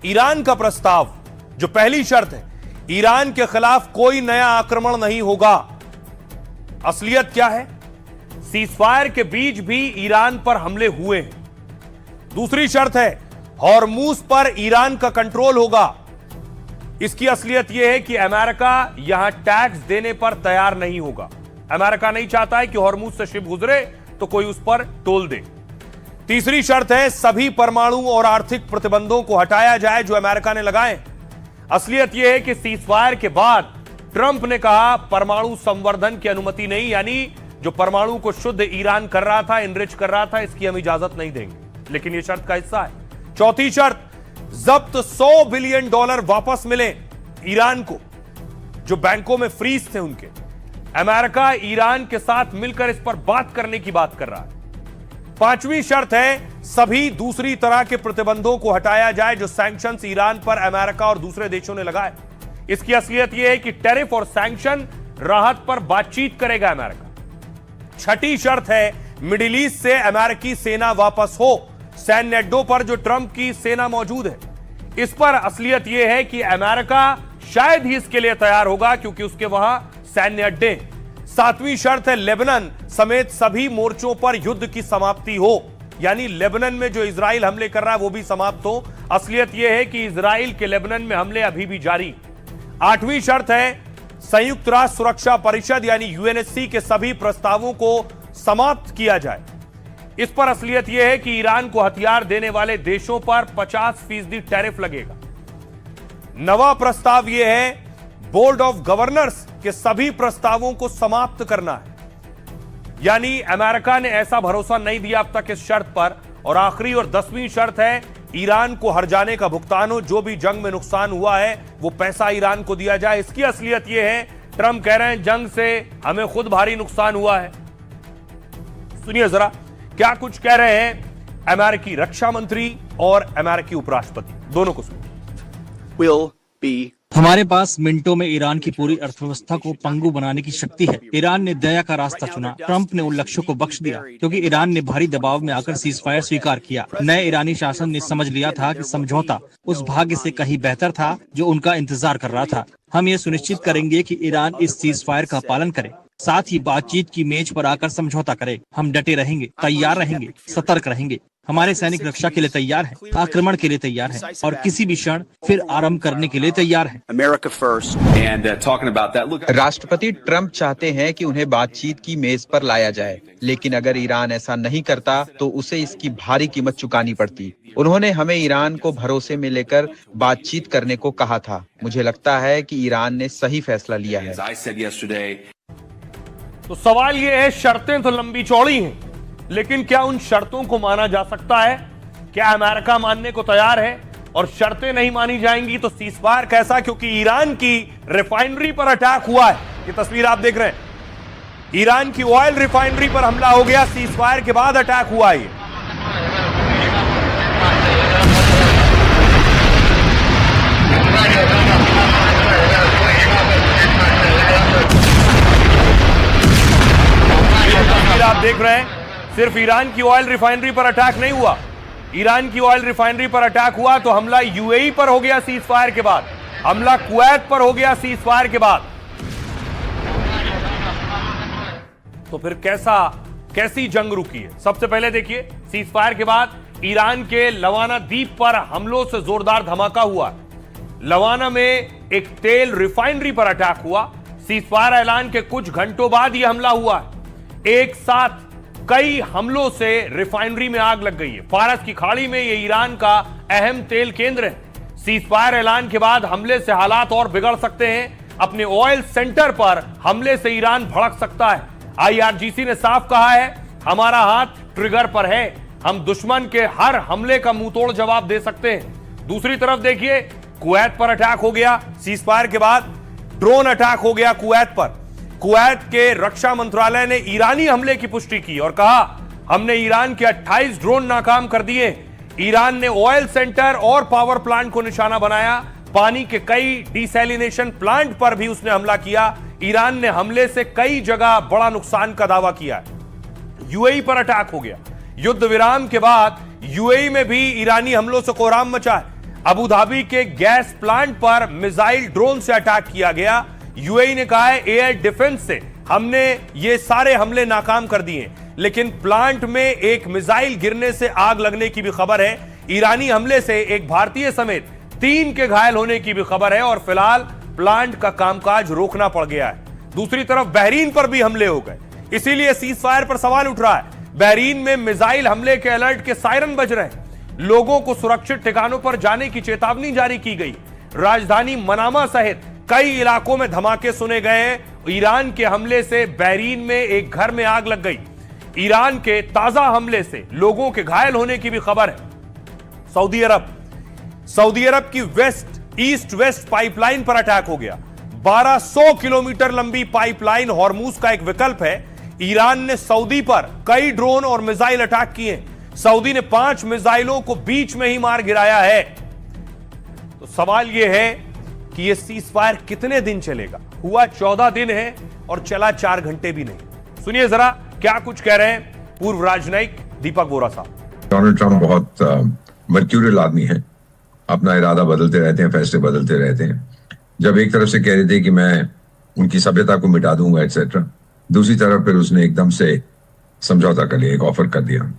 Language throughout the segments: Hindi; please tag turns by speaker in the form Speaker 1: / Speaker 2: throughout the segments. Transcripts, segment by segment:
Speaker 1: ईरान का प्रस्ताव, जो पहली शर्त है, ईरान के खिलाफ कोई नया आक्रमण नहीं होगा। असलियत क्या है? सीजफायर के बीच भी ईरान पर हमले हुए हैं। दूसरी शर्त है, हॉर्मूज पर ईरान का कंट्रोल होगा। इसकी असलियत यह है कि अमेरिका यहां टैक्स देने पर तैयार नहीं होगा। अमेरिका नहीं चाहता है कि हॉर्मूज से शिप गुजरे तो कोई उस पर टोल दे। तीसरी शर्त है, सभी परमाणु और आर्थिक प्रतिबंधों को हटाया जाए जो अमेरिका ने लगाए। असलियत यह है कि सीजफायर के बाद ट्रंप ने कहा परमाणु संवर्धन की अनुमति नहीं, यानी जो परमाणु को शुद्ध ईरान कर रहा था, इनरिच कर रहा था, इसकी हम इजाजत नहीं देंगे। लेकिन यह शर्त का हिस्सा है। चौथी शर्त, जब्त $100 बिलियन वापस मिले ईरान को, जो बैंकों में फ्रीज थे उनके। अमेरिका ईरान के साथ मिलकर इस पर बात करने की बात कर रहा है। पांचवी शर्त है, सभी दूसरी तरह के प्रतिबंधों को हटाया जाए जो सैंक्शंस ईरान पर अमेरिका और दूसरे देशों ने लगाए। इसकी असलियत यह है कि टैरिफ और सैंक्शन राहत पर बातचीत करेगा अमेरिका। छठी शर्त है, मिडिल ईस्ट से अमेरिकी सेना वापस हो। सैन अड्डों पर जो ट्रंप की सेना मौजूद है, इस पर असलियत यह है कि अमेरिका शायद ही इसके लिए तैयार होगा, क्योंकि उसके वहां सैन्य अड्डे। सातवीं शर्त है, लेबनान समेत सभी मोर्चों पर युद्ध की समाप्ति हो, यानी लेबनान में जो इजराइल हमले कर रहा है वो भी समाप्त हो। असलियत यह है कि इजराइल के लेबनान में हमले अभी भी जारी। आठवीं शर्त है, संयुक्त राष्ट्र सुरक्षा परिषद यानी यूएनएससी के सभी प्रस्तावों को समाप्त किया जाए। इस पर असलियत यह है कि ईरान को हथियार देने वाले देशों पर 50% टैरिफ लगेगा। नवा प्रस्ताव यह है, बोर्ड ऑफ गवर्नर्स के सभी प्रस्तावों को समाप्त करना है, यानी अमेरिका ने ऐसा भरोसा नहीं दिया अब तक इस शर्त पर। और आखिरी और 10वीं शर्त है, ईरान को हर जाने का भुगतान हो, जो भी जंग में नुकसान हुआ है वो पैसा ईरान को दिया जाए। इसकी असलियत यह है, ट्रंप कह रहे हैं जंग से हमें खुद भारी नुकसान हुआ है। सुनिए जरा क्या कुछ कह रहे हैं अमेरिकी रक्षा मंत्री और अमेरिकी उपराष्ट्रपति, दोनों को सुनिए।
Speaker 2: हमारे पास मिनटों में ईरान की पूरी अर्थव्यवस्था को पंगु बनाने की शक्ति है। ईरान ने दया का रास्ता चुना। ट्रंप ने उन लक्ष्यों को बख्श दिया क्योंकि ईरान ने भारी दबाव में आकर सीजफायर स्वीकार किया। नए ईरानी शासन ने समझ लिया था कि समझौता उस भाग्य से कहीं बेहतर था जो उनका इंतजार कर रहा था। हम ये सुनिश्चित करेंगे कि ईरान इस सीजफायर का पालन करे, साथ ही बातचीत की मेज पर आकर समझौता करे। हम डटे रहेंगे, तैयार रहेंगे, सतर्क रहेंगे। हमारे सैनिक रक्षा के लिए तैयार हैं, आक्रमण के लिए तैयार हैं और किसी भी क्षण फिर आरंभ करने के लिए तैयार हैं।
Speaker 3: राष्ट्रपति ट्रंप चाहते हैं कि उन्हें बातचीत की मेज पर लाया जाए, लेकिन अगर ईरान ऐसा नहीं करता तो उसे इसकी भारी कीमत चुकानी पड़ती। उन्होंने हमें ईरान को भरोसे में लेकर बातचीत करने को कहा था। मुझे लगता है कि ईरान ने सही फैसला लिया है।
Speaker 1: तो सवाल यह है, शर्तें तो लंबी चौड़ी हैं, लेकिन क्या उन शर्तों को माना जा सकता है? क्या अमेरिका मानने को तैयार है? और शर्तें नहीं मानी जाएंगी तो सीजफायर कैसा? क्योंकि ईरान की रिफाइनरी पर अटैक हुआ है। ये तस्वीर आप देख रहे हैं, ईरान की ऑयल रिफाइनरी पर हमला हो गया, सीजफायर के बाद अटैक हुआ है। आप देख रहे हैं, सिर्फ ईरान की ऑयल रिफाइनरी पर अटैक नहीं हुआ। ईरान की ऑयल रिफाइनरी पर अटैक हुआ तो हमला यूएई पर हो गया सीजफायर के बाद, हमला कुवैत पर हो गया सीजफायर के बाद। तो फिर कैसी जंग रुकी है? सबसे पहले देखिए, सीजफायर के बाद ईरान के लवाना द्वीप पर हमलों से जोरदार धमाका हुआ। लवाना में एक तेल रिफाइनरी पर अटैक हुआ। सीजफायर ऐलान के कुछ घंटों बाद यह हमला हुआ। एक साथ कई हमलों से रिफाइनरी में आग लग गई है। फारस की खाड़ी में यह ईरान का अहम तेल केंद्र है। सीजफायर ऐलान के बाद हमले से हालात और बिगड़ सकते हैं। अपने ऑयल सेंटर पर हमले से ईरान भड़क सकता है। आईआरजीसी ने साफ कहा है, हमारा हाथ ट्रिगर पर है, हम दुश्मन के हर हमले का मुंहतोड़ जवाब दे सकते हैं। दूसरी तरफ देखिए, कुवैत पर अटैक हो गया। सीजफायर के बाद ड्रोन अटैक हो गया कुवैत पर। कुवैत के रक्षा मंत्रालय ने ईरानी हमले की पुष्टि की और कहा, हमने ईरान के 28 ड्रोन नाकाम कर दिए। ईरान ने ऑयल सेंटर और पावर प्लांट को निशाना बनाया। पानी के कई डिसैलिनेशन प्लांट पर भी उसने हमला किया। ईरान ने हमले से कई जगह बड़ा नुकसान का दावा किया। यूएई पर अटैक हो गया। युद्ध विराम के बाद यूएई में भी ईरानी हमलों से कोहराम मचा है। अबू धाबी के गैस प्लांट पर मिसाइल ड्रोन से अटैक किया गया। यूएई ने कहा है एयर डिफेंस से हमने ये सारे हमले नाकाम कर दिए, लेकिन प्लांट में एक मिसाइल गिरने से आग लगने की भी खबर है। ईरानी हमले से एक भारतीय समेत 3 के घायल होने की भी खबर है और फिलहाल प्लांट का कामकाज रोकना पड़ गया है। दूसरी तरफ बहरीन पर भी हमले हो गए, इसीलिए सीज फायर पर सवाल उठ रहा है। बहरीन में मिसाइल हमले के अलर्ट के सायरन बज रहे हैं। लोगों को सुरक्षित ठिकानों पर जाने की चेतावनी जारी की गई। राजधानी मनामा सहित कई इलाकों में धमाके सुने गए। ईरान के हमले से बहरीन में एक घर में आग लग गई। ईरान के ताजा हमले से लोगों के घायल होने की भी खबर है। सऊदी अरब की ईस्ट वेस्ट पाइपलाइन पर अटैक हो गया। 1200 किलोमीटर लंबी पाइपलाइन हॉर्मूज का एक विकल्प है। ईरान ने सऊदी पर कई ड्रोन और मिसाइल अटैक किए। सऊदी ने 5 मिसाइलों को बीच में ही मार गिराया है। तो सवाल यह है कि यह सीज फायर कितने दिन चलेगा। हुआ 14 दिन है और चला 4 घंटे भी नहीं। सुनिए जरा क्या कुछ कह रहे हैं पूर्व राजनयिक दीपक वोरा साहब।
Speaker 4: डोनाल्ड ट्रंप बहुत मर्क्यूरियल आदमी है, अपना इरादा बदलते रहते हैं, फैसले बदलते रहते हैं। जब एक तरफ से कह रहे थे कि मैं उनकी सभ्यता को मिटा दूंगा एक्सेट्रा, दूसरी तरफ फिर उसने एकदम से समझौता कर लिया, एक ऑफर कर दिया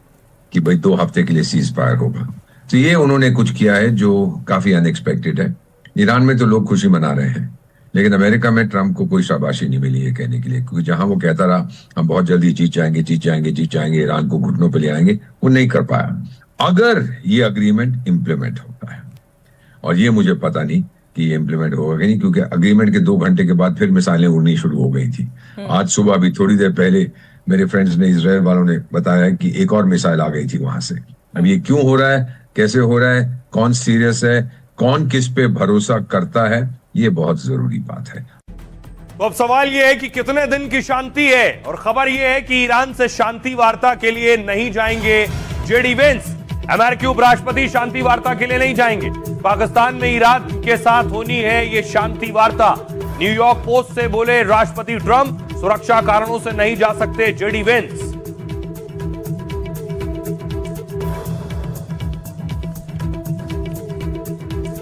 Speaker 4: कि भाई 2 हफ्ते के लिए सीज फायर होगा। तो ये उन्होंने कुछ किया है जो काफी अनएक्सपेक्टेड है। ईरान में तो लोग खुशी मना रहे हैं, लेकिन अमेरिका में ट्रंप को कोई शाबाशी नहीं मिली है कहने के लिए, क्योंकि जहां वो कहता रहा हम बहुत जल्दी जीत जाएंगे, ईरान को घुटनों पर ले आएंगे, वो नहीं कर पाया। अगर ये अग्रीमेंट इंप्लीमेंट होता है, और ये मुझे पता नहीं कि ये इंप्लीमेंट होगा कि नहीं, क्योंकि अग्रीमेंट के 2 घंटे के बाद फिर मिसाइलें उड़नी शुरू हो गई थी। आज सुबह भी थोड़ी देर पहले मेरे फ्रेंड्स ने, इजराइल वालों ने बताया कि एक और मिसाइल आ गई थी वहां से। अब ये क्यों हो रहा है, कैसे हो रहा है, कौन सीरियस है, कौन किस पे भरोसा करता है, ये बहुत जरूरी बात है।
Speaker 1: तो अब सवाल यह है कि कितने दिन की शांति है। और खबर यह है कि ईरान से शांति वार्ता के लिए नहीं जाएंगे जेडी वेंस। अमेरिकी उपराष्ट्रपति शांति वार्ता के लिए नहीं जाएंगे। पाकिस्तान में ईरान के साथ होनी है ये शांति वार्ता। न्यूयॉर्क पोस्ट से बोले राष्ट्रपति ट्रंप, सुरक्षा कारणों से नहीं जा सकते जेडी वेंस।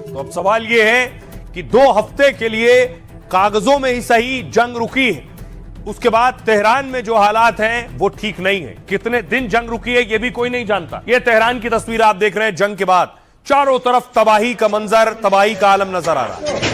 Speaker 1: तो अब सवाल यह है कि 2 हफ्ते के लिए कागजों में ही सही जंग रुकी है, उसके बाद तेहरान में जो हालात हैं वो ठीक नहीं है। कितने दिन जंग रुकी है ये भी कोई नहीं जानता। ये तेहरान की तस्वीर आप देख रहे हैं। जंग के बाद चारों तरफ तबाही का मंजर, तबाही का आलम नजर आ रहा है।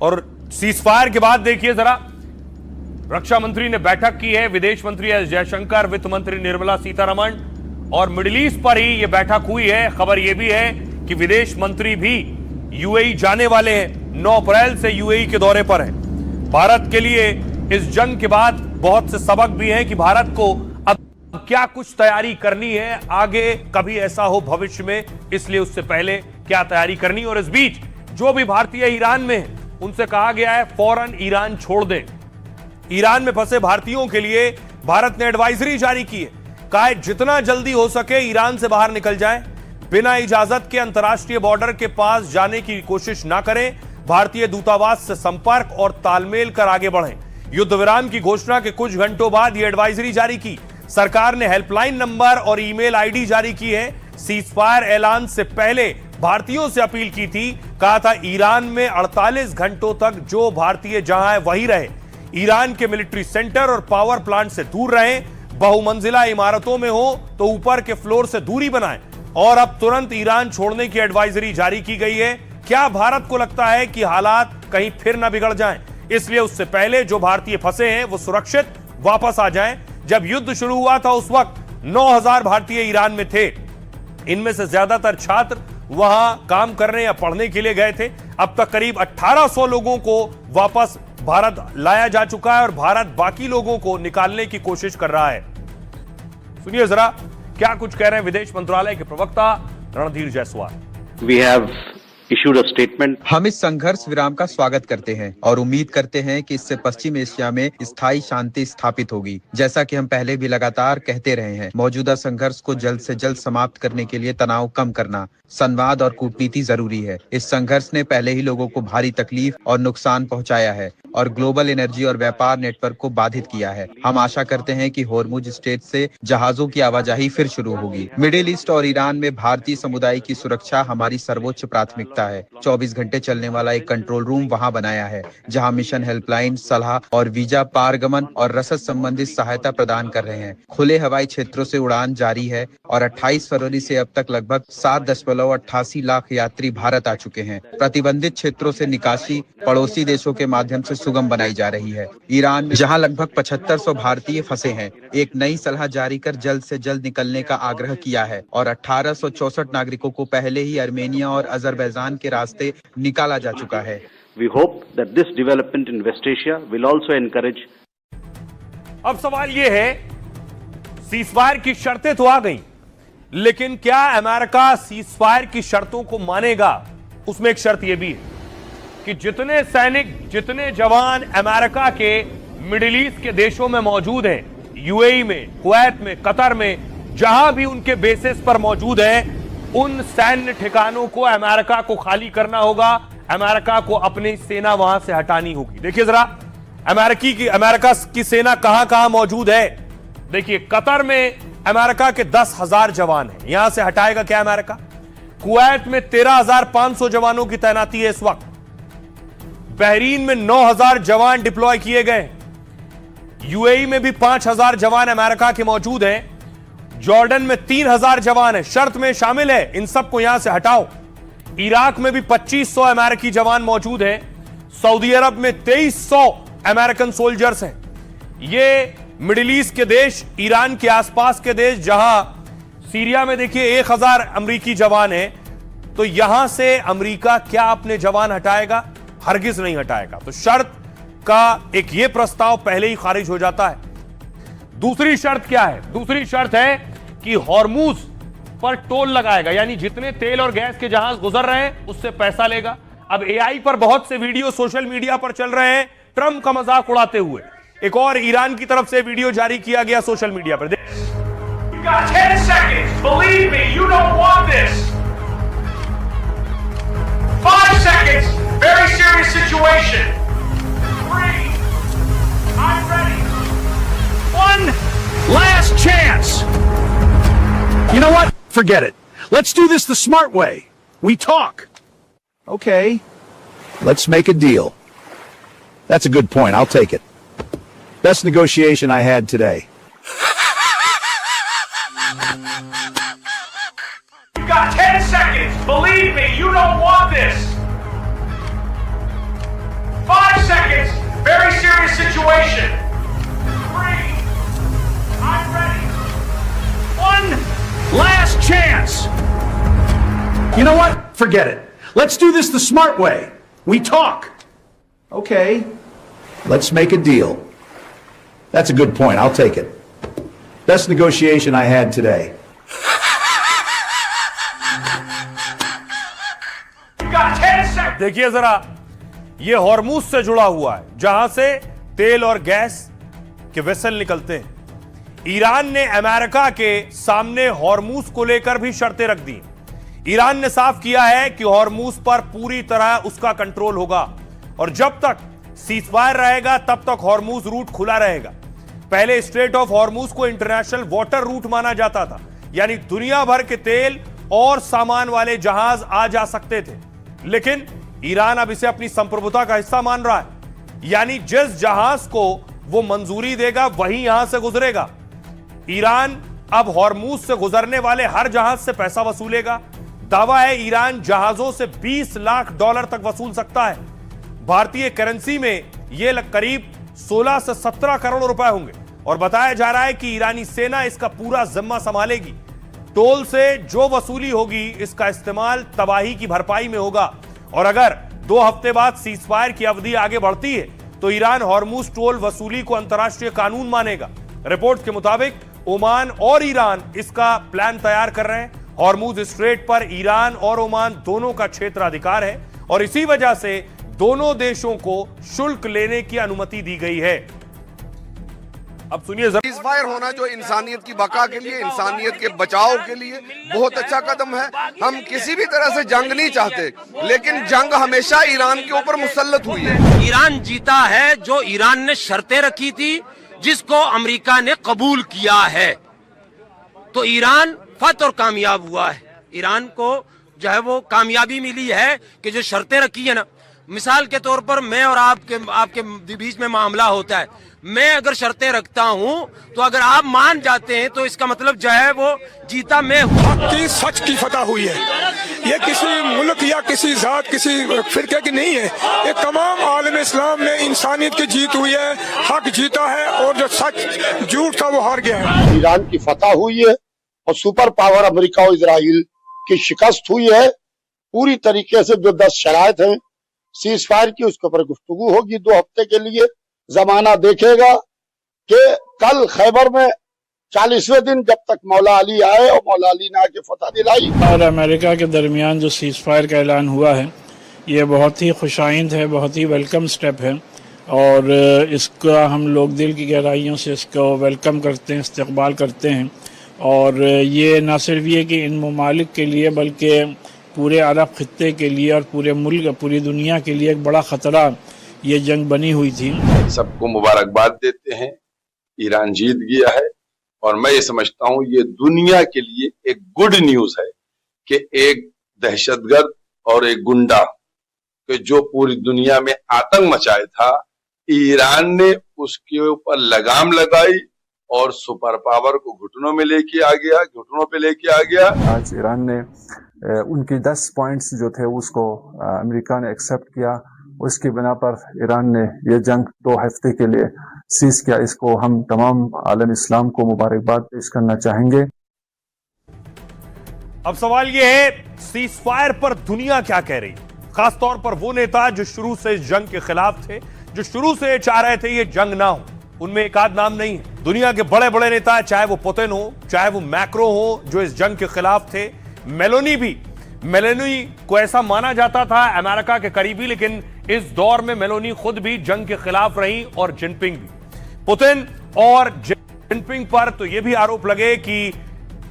Speaker 1: और सीज फायर के बाद देखिए जरा, रक्षा मंत्री ने बैठक की है, विदेश मंत्री एस जयशंकर, वित्त मंत्री निर्मला सीतारमण, और मिडिल ईस्ट पर ही यह बैठक हुई है। खबर यह भी है कि विदेश मंत्री भी यूएई जाने वाले हैं। 9 अप्रैल से यूएई के दौरे पर हैं। भारत के लिए इस जंग के बाद बहुत से सबक भी हैं कि भारत को अब क्या कुछ तैयारी करनी है, आगे कभी ऐसा हो भविष्य में, इसलिए उससे पहले क्या तैयारी करनी। और इस बीच जो भी भारतीय ईरान में है उनसे कहा गया है फौरन ईरान छोड़ दें। ईरान में फंसे भारतीयों के लिए भारत ने एडवाइजरी जारी की है। कहा है जितना जल्दी हो सके ईरान से बाहर निकल जाएं, बिना इजाजत के अंतर्राष्ट्रीय बॉर्डर के पास जाने की कोशिश ना करें, भारतीय दूतावास से संपर्क और तालमेल कर आगे बढ़ें। युद्ध विराम की घोषणा के कुछ घंटों बाद यह एडवाइजरी जारी की। सरकार ने हेल्पलाइन नंबर और ईमेल आईडी जारी की है। सीज फायर ऐलान से पहले भारतीयों से अपील की थी, कहा था ईरान में 48 घंटों तक जो भारतीय जहां है वहीं रहे, ईरान के मिलिट्री सेंटर और पावर प्लांट से दूर रहें, बहुमंजिला इमारतों में हो तो ऊपर के फ्लोर से दूरी बनाएं, और अब तुरंत ईरान छोड़ने की एडवाइजरी जारी की गई है। क्या भारत को लगता है कि हालात कहीं फिर न बिगड़ जाएं, इसलिए उससे पहले जो भारतीय फंसे हैं वो सुरक्षित वापस आ जाएं। जब युद्ध शुरू हुआ था उस वक्त 9000 भारतीय ईरान में थे। इनमें से ज्यादातर छात्र वहां काम करने या पढ़ने के लिए गए थे। अब तक करीब 1800 लोगों को वापस भारत लाया जा चुका है और भारत बाकी लोगों को निकालने की कोशिश कर रहा है। सुनिए जरा क्या कुछ कह रहे हैं विदेश मंत्रालय के प्रवक्ता Randhir Jaiswal.
Speaker 5: We have issued a statement.
Speaker 3: हम इस संघर्ष विराम का स्वागत करते हैं और उम्मीद करते हैं कि इससे पश्चिम एशिया में स्थायी शांति स्थापित होगी। जैसा कि हम पहले भी लगातार कहते रहे हैं, मौजूदा संघर्ष को जल्द से जल्द समाप्त करने के लिए तनाव कम करना, संवाद और कूटनीति जरूरी है। इस संघर्ष ने पहले ही लोगों को भारी तकलीफ और नुकसान पहुंचाया है और ग्लोबल एनर्जी और व्यापार नेटवर्क को बाधित किया है। हम आशा करते हैं कि होर्मुज स्ट्रेट से जहाजों की आवाजाही फिर शुरू होगी। मिडिल ईस्ट और ईरान में भारतीय समुदाय की सुरक्षा हमारी सर्वोच्च प्राथमिकता है। 24 घंटे चलने वाला एक कंट्रोल रूम वहां बनाया है, जहां मिशन हेल्पलाइन, सलाह और वीजा पारगमन और रसद संबंधित सहायता प्रदान कर रहे हैं। खुले हवाई क्षेत्रों से उड़ान जारी है और 28 फरवरी से अब तक लगभग 7.88 लाख यात्री भारत आ चुके हैं। प्रतिबंधित क्षेत्रों से निकासी पड़ोसी देशों के माध्यम से सुगम बनाई जा रही है। ईरान में जहां लगभग 7500 भारतीय फंसे हैं, एक नई सलाह जारी कर जल्द से जल्द निकलने का आग्रह किया है और 1864 नागरिकों को पहले ही अर्मेनिया और अजरबैजान के रास्ते निकाला जा चुका है।
Speaker 5: We hope that this development in West Asia will also encourage.
Speaker 1: अब सवाल यह है, सीजफायर की शर्तें तो आ गई, लेकिन क्या अमेरिका सीजफायर की शर्तों को मानेगा? उसमें एक शर्त यह भी है कि जितने सैनिक, जितने जवान अमेरिका के मिडिल ईस्ट के देशों में मौजूद हैं, यूएई में, कुवैत में, कतर में, जहां भी उनके बेसिस पर मौजूद हैं, उन सैन्य ठिकानों को अमेरिका को खाली करना होगा। अमेरिका को अपनी सेना वहां से हटानी होगी। देखिए जरा अमेरिका की सेना कहां मौजूद है। देखिए कतर में अमेरिका के 10,000 जवान हैं, यहां से हटाएगा क्या अमेरिका? कुवैत में 13,500 जवानों की तैनाती है इस वक्त। बहरीन में 9,000 जवान डिप्लॉय किए गए। यूएई में भी 5,000 जवान अमेरिका के मौजूद हैं। जॉर्डन में 3,000 जवान हैं, शर्त में शामिल है इन सबको यहां से हटाओ। इराक में भी 2500 अमेरिकी जवान मौजूद हैं। सऊदी अरब में 2300 अमेरिकन सोल्जर्स हैं। ये मिडिल ईस्ट के देश, ईरान के आसपास के देश, जहां सीरिया में देखिए 1000 अमेरिकी जवान हैं, तो यहां से अमेरिका क्या अपने जवान हटाएगा? हरगिज नहीं हटाएगा। तो शर्त का एक ये प्रस्ताव पहले ही खारिज हो जाता है। दूसरी शर्त क्या है? दूसरी शर्त है कि हॉर्मुज पर टोल लगाएगा, यानी जितने तेल और गैस के जहाज गुजर रहे हैं उससे पैसा लेगा। अब एआई पर बहुत से वीडियो सोशल मीडिया पर चल रहे हैं ट्रंप का मजाक उड़ाते हुए। एक और ईरान की तरफ से वीडियो जारी किया गया सोशल मीडिया पर।
Speaker 6: You got 10 seconds. Believe me, you don't want this. 5 seconds. Very serious situation. 3. I'm ready. 1 last chance. You know what? Forget it. Let's do this the smart way. We talk. Okay. Let's make a deal. That's a good point. I'll take it. Best negotiation I had today. You got 10 seconds. Believe me, you don't want this. 5 seconds. Very serious situation. 3. I'm ready. 1 last chance. You know what? Forget it. Let's do this the smart way. We talk. Okay. Let's make a deal. That's a good point. I'll take it. Best negotiation I had today. You got 10 seconds.
Speaker 1: देखिए जरा, ये हॉर्मुज से जुड़ा हुआ है, जहां से तेल और गैस के वेसल निकलते हैं। ईरान ने अमेरिका के सामने हॉर्मुज को लेकर भी शर्तें रख दी। ईरान ने साफ किया है कि हॉर्मुज पर पूरी तरह उसका कंट्रोल होगा और जब तक सीजफायर रहेगा तब तक हॉर्मुज रूट खुला रहेगा। पहले स्ट्रेट ऑफ हॉर्मुज को इंटरनेशनल वाटर रूट माना जाता था, यानी दुनिया भर के तेल और सामान वाले जहाज आ जा सकते थे, लेकिन ईरान अब इसे अपनी संप्रभुता का हिस्सा मान रहा है, यानी जिस जहाज को वो मंजूरी देगा वही यहां से गुजरेगा। ईरान अब हॉर्मुज से गुजरने वाले हर जहाज से पैसा वसूलेगा। दावा है ईरान जहाजों से $20 लाख तक वसूल सकता है। भारतीय करेंसी में यह करीब 16 से 17 करोड़ रुपए होंगे और बताया जा रहा है कि ईरानी सेना इसका पूरा जिम्मा संभालेगी। टोल से जो वसूली होगी इसका इस्तेमाल तबाही की भरपाई में होगा और अगर 2 हफ्ते बाद सीजफायर की अवधि आगे बढ़ती है तो ईरान हॉर्मुज टोल वसूली को अंतर्राष्ट्रीय कानून मानेगा। रिपोर्ट के मुताबिक ओमान और ईरान इसका प्लान तैयार कर रहे हैं हॉर्मुज स्ट्रेट पर ईरान और ओमान दोनों का क्षेत्राधिकार है और इसी वजह से दोनों देशों को शुल्क लेने की अनुमति दी गई है। अब सुनिए जरा।
Speaker 7: सीज़फायर होना जो इंसानियत की बका के लिए, इंसानियत के बचाव के लिए बहुत अच्छा कदम है। हम किसी भी तरह से जंग नहीं चाहते, लेकिन जंग हमेशा ईरान के ऊपर मुसल्लत हुई है।
Speaker 8: ईरान जीता है जो ईरान ने शर्तें रखी थी, जिसको अमेरिका ने कबूल किया है, तो ईरान फत और कामयाब हुआ है। ईरान को जो है वो कामयाबी मिली है कि जो शर्तें रखी है ना, मिसाल के तौर पर मैं और आपके बीच में मामला होता है, मैं अगर शर्तें रखता हूं तो अगर आप मान जाते हैं तो इसका मतलब जो है वो जीता मैं हूं।
Speaker 9: हक की सच की फतह हुई है। ये किसी मुल्क या किसी जात किसी फिरके की नहीं है, ये तमाम आलम इस्लाम में इंसानियत की जीत हुई है। हक जीता है और जो सच झूठ था वो हार गया है।
Speaker 10: ईरान की फतह हुई है और सुपर पावर अमेरिका और इजराइल की शिकस्त हुई है। पूरी तरीके से जो 10 शराइत हैं सीज फायर की, उसके ऊपर गुफ्तगू होगी 2 हफ्ते के लिए। जमाना देखेगा कि कल खैबर में 40वें दिन जब तक मौला अली आए और मौला अली ने आके फतह दिलाई।
Speaker 11: और अमेरिका के दरमियान जो सीज फायर का ऐलान हुआ है, ये बहुत ही खुशाइंद है, बहुत ही वेलकम स्टेप है और इसका हम लोग दिल की गहराइयों से इसको वेलकम करते हैं, इस्तकबाल करते हैं। और ये न सिर्फ ये कि इन ममालिक के लिए बल्कि पूरे अरब खित्ते के लिए और पूरे मुल्क, पूरी दुनिया के लिए एक बड़ा ख़तरा ये जंग बनी हुई थी।
Speaker 12: सबको मुबारकबाद देते हैं, ईरान जीत गया है और मैं ये समझता हूँ ये दुनिया के लिए एक गुड न्यूज़ है कि एक दहशतगर्द और एक गुंडा कि जो पूरी दुनिया में आतंक मचाया था, ईरान ने उसके ऊपर लगाम लगाई और सुपर पावर को घुटनों में लेके आ गया, घुटनों पे लेके आ गया।
Speaker 13: आज ईरान ने उनकी 10 पॉइंट्स जो थे उसको अमेरिका ने एक्सेप्ट किया। उसकी बिना पर ईरान ने ये जंग 2 हफ्ते के लिए सीज किया। इसको हम तमाम आलम इस्लाम को मुबारकबाद पेश करना चाहेंगे।
Speaker 1: अब सवाल ये है, सीज फायर पर दुनिया क्या कह रही है? खासतौर पर वो नेता जो शुरू से इस जंग के खिलाफ थे, जो शुरू से चाह रहे थे ये जंग ना हो। उनमें एक आध नाम नहीं है। दुनिया के बड़े बड़े नेता, चाहे वो पुतिन हो, चाहे वो मैक्रो हो, जो इस जंग के खिलाफ थे। मेलोनी को ऐसा माना जाता था अमेरिका के करीबी, लेकिन इस दौर में मेलोनी खुद भी जंग के खिलाफ रही और जिनपिंग भी। पुतिन और जिनपिंग पर तो यह भी आरोप लगे कि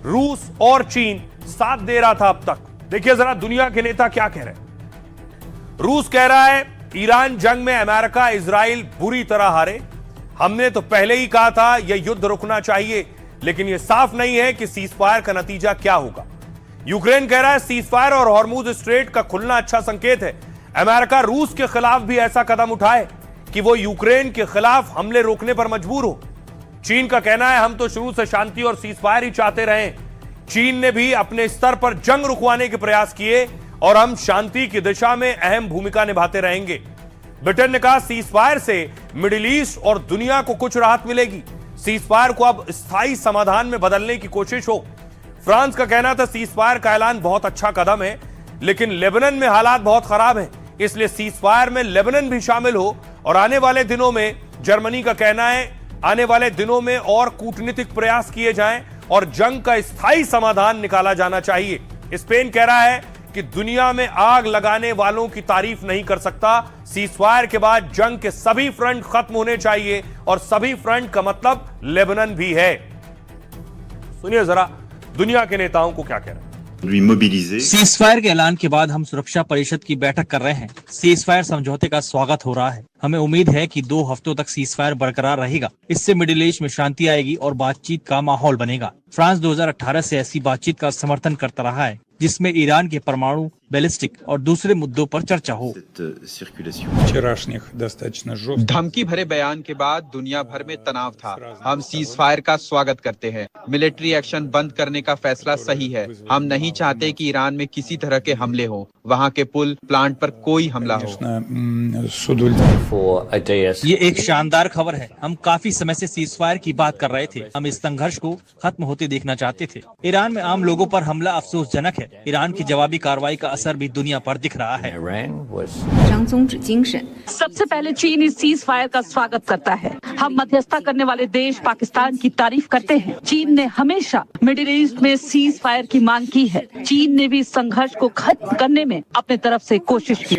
Speaker 1: रूस और चीन साथ दे रहा था अब तक। देखिए जरा दुनिया के नेता क्या कह रहे हैं। रूस कह रहा है ईरान जंग में अमेरिका इजराइल बुरी तरह हारे। हमने तो पहले ही कहा था यह युद्ध रुकना चाहिए, लेकिन यह साफ नहीं है कि सीज फायर का नतीजा क्या होगा। यूक्रेन कह रहा है सीज फायर और हॉर्मुज स्ट्रेट का खुलना अच्छा संकेत है। अमेरिका रूस के खिलाफ भी ऐसा कदम उठाए कि वो यूक्रेन के खिलाफ हमले रोकने पर मजबूर हो। चीन का कहना है हम तो शुरू से शांति और सीज फायर ही चाहते रहे। चीन ने भी अपने स्तर पर जंग रुकवाने के प्रयास किए और हम शांति की दिशा में अहम भूमिका निभाते रहेंगे। ब्रिटेन ने कहा सीज फायर से मिडिल ईस्ट और दुनिया को कुछ राहत मिलेगी। सीज फायर को अब स्थायी समाधान में बदलने की कोशिश हो। फ्रांस का कहना था सीज फायर का ऐलान बहुत अच्छा कदम है, लेकिन लेबनान में हालात बहुत खराब हैं, इसलिए सीज फायर में लेबनान भी शामिल हो। और आने वाले दिनों में जर्मनी का कहना है आने वाले दिनों में और कूटनीतिक प्रयास किए जाएं और जंग का स्थायी समाधान निकाला जाना चाहिए। स्पेन कह रहा है कि दुनिया में आग लगाने वालों की तारीफ नहीं कर सकता। सीज फायर के बाद जंग के सभी फ्रंट खत्म होने चाहिए और सभी फ्रंट का मतलब लेबनान भी है। सुनिए जरा दुनिया के नेताओं को क्या कह रहे हैं।
Speaker 2: सीज फायर के ऐलान के बाद हम सुरक्षा परिषद की बैठक कर रहे हैं। सीज फायर समझौते का स्वागत हो रहा है। हमें उम्मीद है कि 2 हफ्तों तक सीज फायर बरकरार रहेगा। इससे मिडिल ईस्ट में शांति आएगी और बातचीत का माहौल बनेगा। फ्रांस 2018 से ऐसी बातचीत का समर्थन करता रहा है जिसमें ईरान के परमाणु, बैलिस्टिक और दूसरे मुद्दों पर चर्चा हो।
Speaker 3: धमकी भरे बयान के बाद दुनिया भर में तनाव था। हम सीज फायर का स्वागत करते हैं। मिलिट्री एक्शन बंद करने का फैसला सही है। हम नहीं चाहते कि ईरान में किसी तरह के हमले हो, वहाँ के पुल प्लांट पर कोई हमला हो।
Speaker 2: ये एक शानदार खबर है। हम काफी समय से सीज फायर की बात कर रहे थे। हम इस संघर्ष को खत्म होते देखना चाहते थे। ईरान में आम लोगों पर हमला अफसोसजनक है। है। ईरान की जवाबी कार्रवाई का असर भी दुनिया पर दिख रहा है।
Speaker 14: सबसे पहले चीन इस सीज फायर का स्वागत करता है। हम मध्यस्थता करने वाले देश पाकिस्तान की तारीफ करते हैं। चीन ने हमेशा मिडिल ईस्ट में सीज फायर की मांग की है। चीन ने भी इस संघर्ष को खत्म करने में अपने तरफ से कोशिश की।